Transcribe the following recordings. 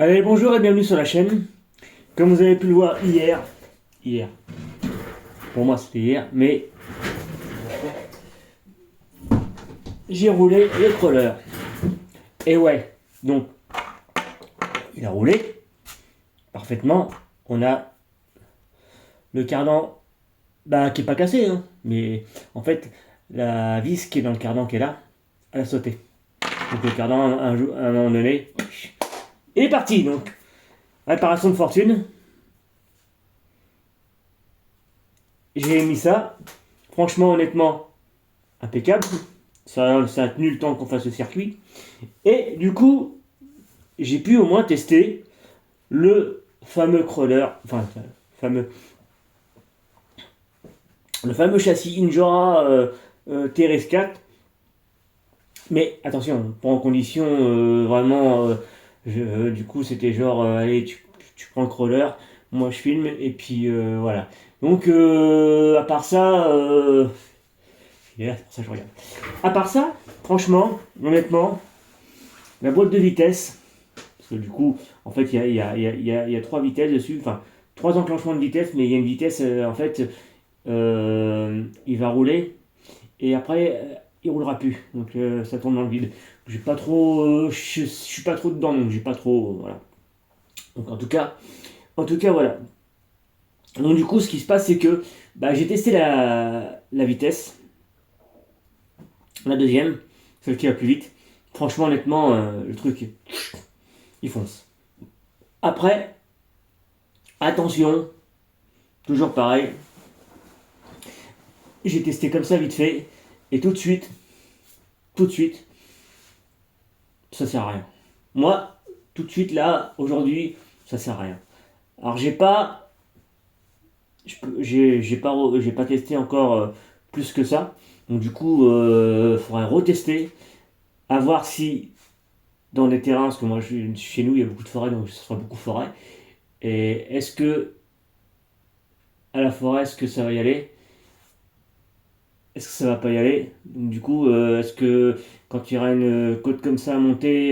Allez, bonjour et bienvenue sur la chaîne. Comme vous avez pu le voir hier, pour moi c'était hier, mais j'ai roulé le crawler. Et ouais, donc il a roulé parfaitement. On a le cardan qui est pas cassé, hein, mais en fait la vis qui est dans le cardan qui est là, elle a sauté. Donc le cardan à un moment donné, il est parti. Donc réparation de fortune. J'ai mis ça. Franchement, honnêtement, impeccable. Ça a tenu le temps qu'on fasse le circuit. Et du coup, j'ai pu au moins tester le fameux crawler, enfin, fameux, le fameux châssis Injora TRS4. Mais attention, pas en condition vraiment. Du coup, c'était genre, allez, tu prends le crawler, moi je filme, et puis voilà. Donc, à part ça, il est là, c'est pour ça que je regarde. À part ça, franchement, honnêtement, la boîte de vitesse, parce que du coup, en fait, il y a trois vitesses dessus, enfin, trois enclenchements de vitesse, mais il y a une vitesse, en fait, il va rouler, et après, il roulera plus. Donc, ça tourne dans le vide. J'ai pas trop, je suis pas trop dedans, donc j'ai pas trop, voilà. Donc, en tout cas, voilà. Donc, du coup, ce qui se passe, c'est que j'ai testé la vitesse, la deuxième, celle qui va plus vite. Franchement, honnêtement, le truc, il fonce. Après, attention, toujours pareil, j'ai testé comme ça vite fait, et tout de suite, ça sert à rien. Moi, tout de suite là, aujourd'hui, ça sert à rien. Alors j'ai pas testé encore plus que ça, donc du coup, faudrait retester, à voir si dans les terrains, parce que moi, chez nous, il y a beaucoup de forêts, donc ce sera beaucoup de forêt. Et est-ce que à la forêt, est-ce que ça va y aller? Est-ce que ça va pas y aller? Donc, du coup, est-ce que quand il y aura une côte comme ça à monter,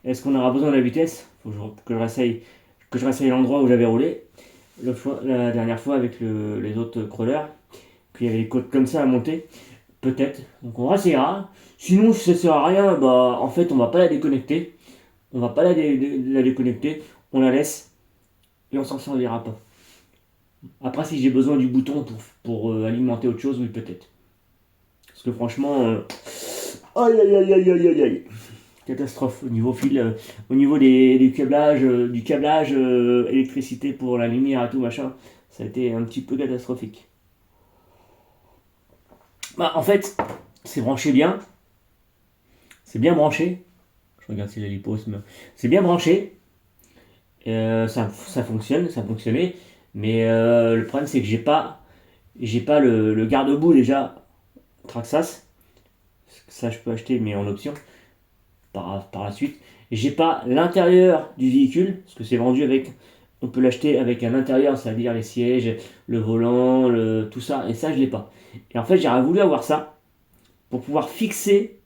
est-ce qu'on aura besoin de la vitesse? Que je réessaye l'endroit où j'avais roulé la dernière fois avec les autres crawlers, qu'il y avait des côtes comme ça à monter. Peut-être. Donc on réessayera. Sinon, si ça sert à rien, en fait, on va pas la déconnecter. On va pas la déconnecter. On la laisse et on s'en servira pas. Après, si j'ai besoin du bouton pour alimenter autre chose, oui, peut-être. Parce que franchement, aïe aïe aïe aïe aïe aïe aïe. Catastrophe au niveau fil, au niveau du câblage électricité pour la lumière et tout machin, ça a été un petit peu catastrophique. En fait, c'est branché bien, c'est bien branché. Je regarde si la lipose, c'est bien branché, ça fonctionne, ça fonctionnait, mais le problème c'est que j'ai pas le garde-boue déjà Traxas. Ça je peux acheter mais en option par la suite. J'ai pas l'intérieur du véhicule, parce que c'est vendu avec. On peut l'acheter avec un intérieur, c'est-à-dire les sièges, le volant, tout ça, et ça je l'ai pas. Et en fait j'aurais voulu avoir ça pour pouvoir fixer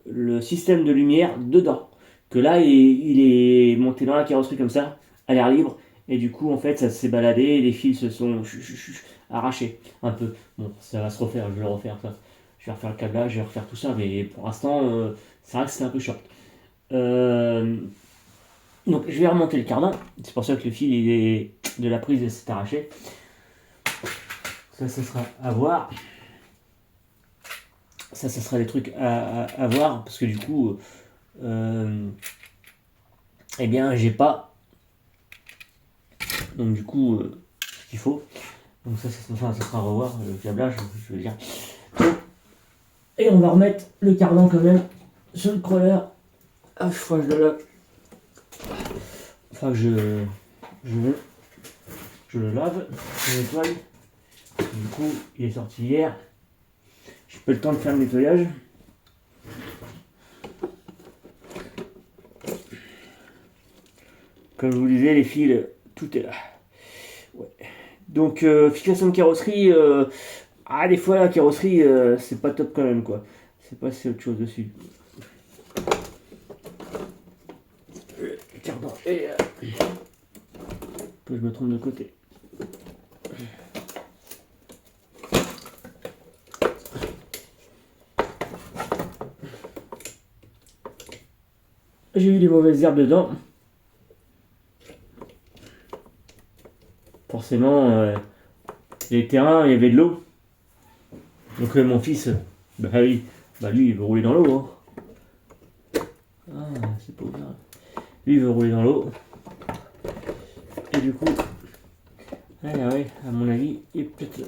le système de lumière dedans. Que là il est monté dans la carrosserie comme ça, à l'air libre, et du coup en fait ça s'est baladé, les fils se sont arrachés un peu. Bon, ça va se refaire, je vais le refaire ça. Je vais refaire le câblage, je vais refaire tout ça, mais pour l'instant, c'est vrai que c'est un peu short. Euh, donc je vais remonter le cardan. C'est pour ça que le fil de la prise s'est arraché. Ça sera à voir. Ça sera des trucs à voir. Parce que du coup, eh bien, j'ai pas. Donc du coup, ce qu'il faut. Donc ça sera à revoir. Le câblage, je veux dire. Et on va remettre le cardan quand même sur le crawler. Ah, je crois que je le lave. Enfin, je le lave, je le nettoie. Du coup, il est sorti hier. J'ai pas le temps de faire le nettoyage. Comme je vous disais, les fils, tout est là. Ouais. Donc, fixation de carrosserie. Des fois, la carrosserie, c'est pas top quand même, quoi. C'est pas si autre chose dessus. Et que je me trompe de côté. J'ai eu des mauvaises herbes dedans. Forcément, les terrains, il y avait de l'eau. Donc mon fils, bah oui, bah lui il veut rouler dans l'eau. Hein. Ah, c'est pas bien. Lui il veut rouler dans l'eau. Et du coup, ouais, à mon avis, il est peut-être.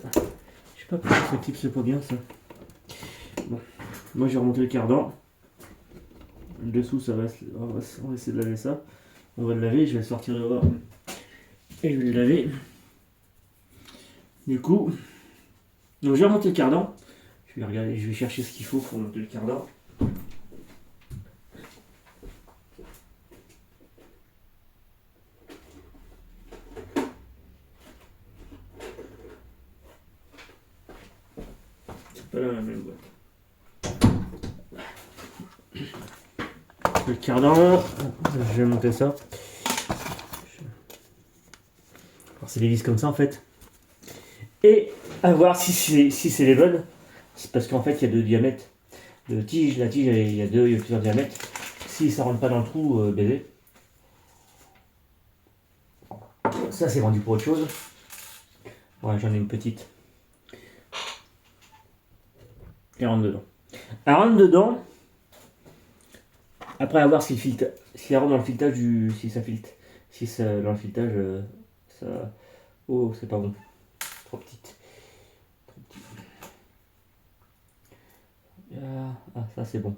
Je sais pas pourquoi ce type c'est pas bien ça. Bon, moi j'ai remonté le cardan. Le dessous, ça va, on va essayer de laver ça. On va le laver, je vais le sortir dehors. Et je vais le laver. Du coup, donc j'ai remonté le cardan. Je vais regarder, je vais chercher ce qu'il faut pour monter le cardan. C'est pas la même boîte. Le cardan, je vais monter ça. Alors, c'est des vis comme ça en fait. Et à voir si c'est les bonnes. C'est parce qu'en fait il y a deux diamètres de tige. La tige il y a plusieurs diamètres. Si ça rentre pas dans le trou, baiser. Ça c'est vendu pour autre chose. Ouais, j'en ai une petite. Elle rentre dedans. Elle rentre dedans. Après, à voir si elle rentre dans le filetage si ça filte. Si ça, dans le filetage, ça. Oh, c'est pas bon. Trop petite. Ah, ça c'est bon.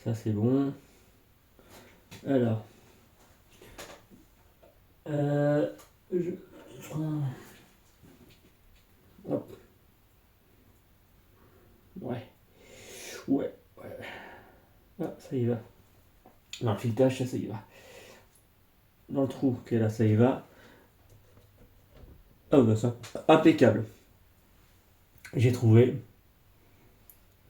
Ça c'est bon. Alors. Je prends. Hop. Ouais. Ah, ça y va. Dans le filetage, ça y va. Dans le trou, ok, là, ça y va. Ah, bah ça. Impeccable. J'ai trouvé.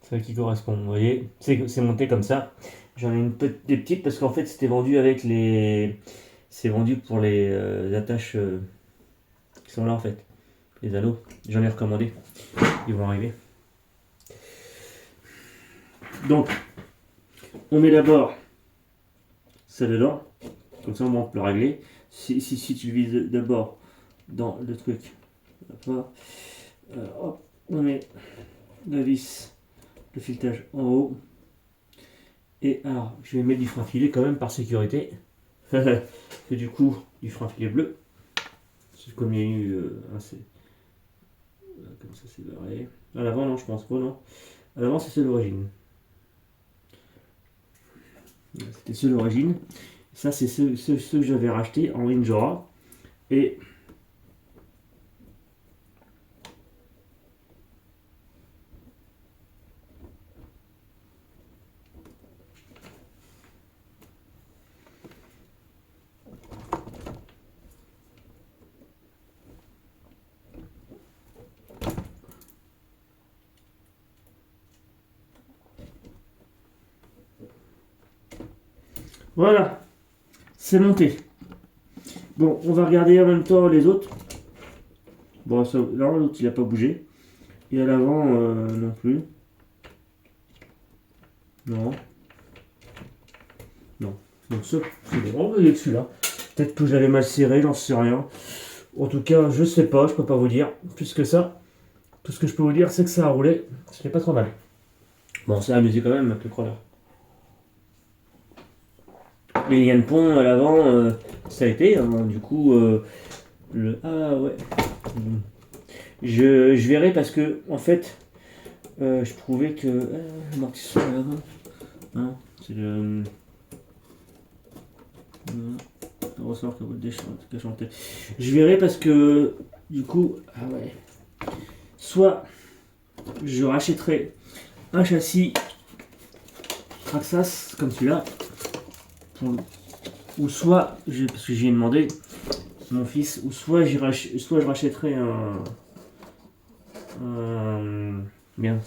Celle qui correspond, vous voyez. C'est monté comme ça. J'en ai des petites parce qu'en fait, c'était vendu avec les. C'est vendu pour les attaches qui sont là en fait. Les anneaux. J'en ai recommandé. Ils vont arriver. Donc, on met d'abord ça dedans. Comme ça, on peut le régler. Si tu vises d'abord dans le truc, hop, on met la vis, le filetage en haut. Et alors, je vais mettre du frein filet quand même par sécurité. Et du coup, du frein filet bleu. C'est comme il y a eu assez. Comme ça, c'est barré. À l'avant, non, je pense pas, non. À l'avant, c'est ceux d'origine. C'était ceux d'origine. Ça, c'est ceux que j'avais rachetés en Injora. Et voilà, c'est monté. Bon, on va regarder en même temps les autres. Bon, ça, là, l'autre, il n'a pas bougé. Et à l'avant, non plus. Non. Non. Donc ça, c'est bon. On va aller dessus là. Peut-être que j'avais mal serré, j'en sais rien. En tout cas, je sais pas, je peux pas vous dire. Plus que ça, tout ce que je peux vous dire, c'est que ça a roulé. C'était pas trop mal. Bon, ça a amusé quand même avec le crawler. Les liens de pont à l'avant, ça a été. Hein, du coup, ah ouais. Je verrai parce que, en fait, je trouvais que. L'amortisseur à l'avant. Hein, c'est le. Le ressort que vous déchantez. Je verrai parce que, du coup, ah ouais. Soit je rachèterai un châssis Traxxas comme celui-là. Ou soit, parce que j'ai demandé mon fils, ou soit je rachèterai bien,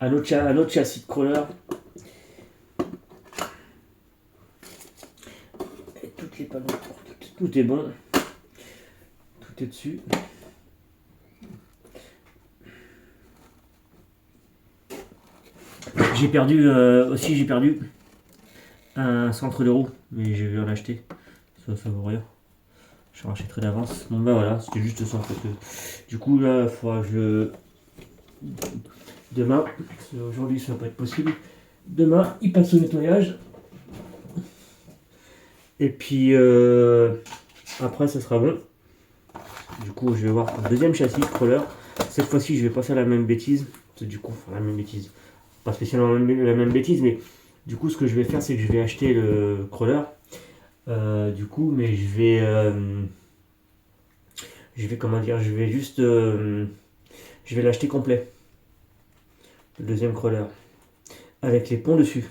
un autre châssis de crawler Tout est bon. Tout est dessus. J'ai perdu j'ai perdu un centre de roue, mais je vais en acheter. Ça vaut rien. Je rachèterai d'avance. Bon bah voilà, c'était juste ça en fait. Du coup là, il faudra que je... Demain, parce qu'aujourd'hui ça va pas être possible. Demain, il passe au nettoyage. Et puis après ça sera bon. Du coup je vais voir un deuxième châssis crawler. Cette fois-ci je vais pas faire la même bêtise. Du coup, enfin, la même bêtise. Pas spécialement la même bêtise, mais du coup ce que je vais faire c'est que je vais acheter le crawler. Du coup, mais je vais comment dire, je vais juste je vais l'acheter complet. Le deuxième crawler. Avec les ponts dessus.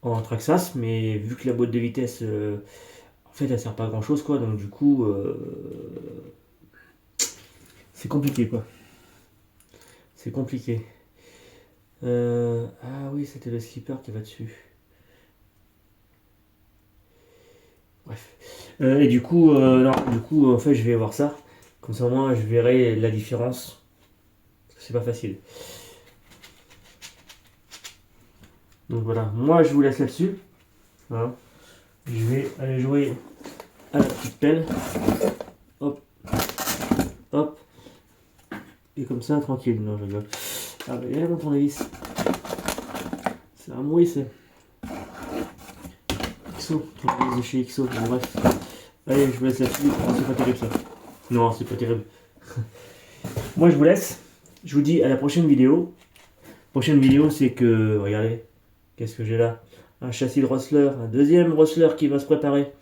En Traxxas, mais vu que la boîte de vitesse en fait elle sert pas à grand chose quoi, donc du coup c'est compliqué quoi. C'est compliqué. Ah oui, c'était le slipper qui va dessus. Bref. Et du coup, non, du coup, en fait, je vais voir ça. Comme ça, au moins, je verrai la différence. C'est pas facile. Donc voilà, moi, je vous laisse là-dessus. Voilà. Je vais aller jouer à la petite pelle. Hop, hop. Et comme ça, tranquille. Non, je rigole. Ah, bah, il y a mon tournevis. C'est un bruit, c'est. XO, tournevis de chez XO. Bon, bref. Allez, je vous laisse là-dessus. Oh, c'est pas terrible ça. Non, c'est pas terrible. Moi, je vous laisse. Je vous dis à la prochaine vidéo. Prochaine vidéo, c'est que, regardez, qu'est-ce que j'ai là? Un châssis de Rossler, un deuxième Rossler qui va se préparer.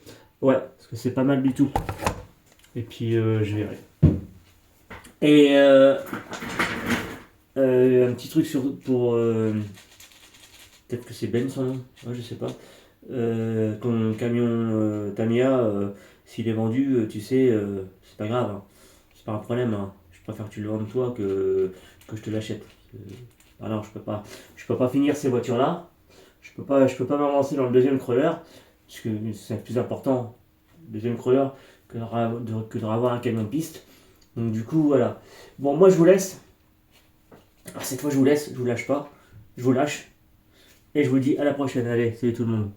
Ouais, parce que c'est pas mal du tout. Et puis, je verrai. Et un petit truc pour... peut-être que c'est Ben son nom, ouais, je sais pas. Ton camion Tamiya, s'il est vendu, tu sais, c'est pas grave. Hein. C'est pas un problème. Hein. Je préfère que tu le vendes toi que je te l'achète. Alors, je peux pas finir ces voitures-là. Je peux pas me lancer dans le deuxième crawler, parce que c'est plus important, le deuxième crawler, que de avoir un camion de piste. Donc du coup, voilà. Bon, moi je vous laisse. Alors, cette fois je vous laisse, je vous lâche pas. Je vous lâche. Et je vous dis à la prochaine. Allez, salut tout le monde.